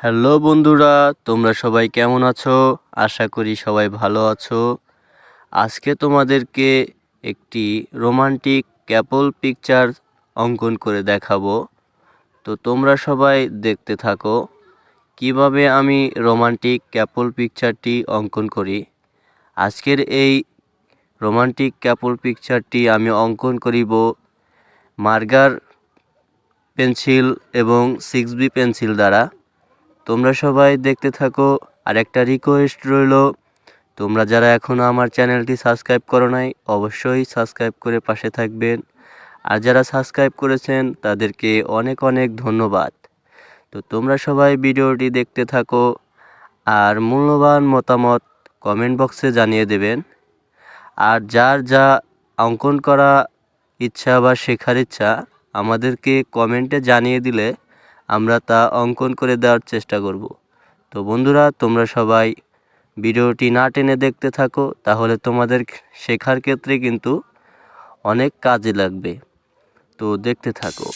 Hello বন্ধুরা, তোমরা সবাই কেমন আছো? আশা করি সবাই ভালো আছো। আজকে তোমাদেরকে একটি রোমান্টিক ক্যাপল পিকচার অঙ্কন করে দেখাবো। তো তোমরা সবাই দেখতে থাকো কিভাবে আমি রোমান্টিক ক্যাপল পিকচারটি অঙ্কন করি। আজকের এই রোমান্টিক ক্যাপল পিকচারটি আমি অঙ্কন করিব মার্কার পেন্সিল এবং 6B পেন্সিল দ্বারা। তোমরা সবাই দেখতে থাকো। আর একটা রিকোয়েস্ট রইল, তোমরা যারা এখনও আমার চ্যানেলটি সাবস্ক্রাইব করো নাই অবশ্যই সাবস্ক্রাইব করে পাশে থাকবেন। আর যারা সাবস্ক্রাইব করেছেন তাদেরকে অনেক অনেক ধন্যবাদ। তো তোমরা সবাই ভিডিওটি দেখতে থাকো আর মূল্যবান মতামত কমেন্ট বক্সে জানিয়ে দেবেন। আর যার যা অঙ্কন করা ইচ্ছা বা শেখার ইচ্ছা আমাদেরকে কমেন্টে জানিয়ে দিলে আমরা তা অঙ্কন করে দেওয়ার চেষ্টা করব। তো বন্ধুরা, তোমরা সবাই ভিডিওটি না টেনে দেখতে থাকো, তাহলে তোমাদের শেখার ক্ষেত্রে কিন্তু অনেক কাজে লাগবে। তো দেখতে থাকো।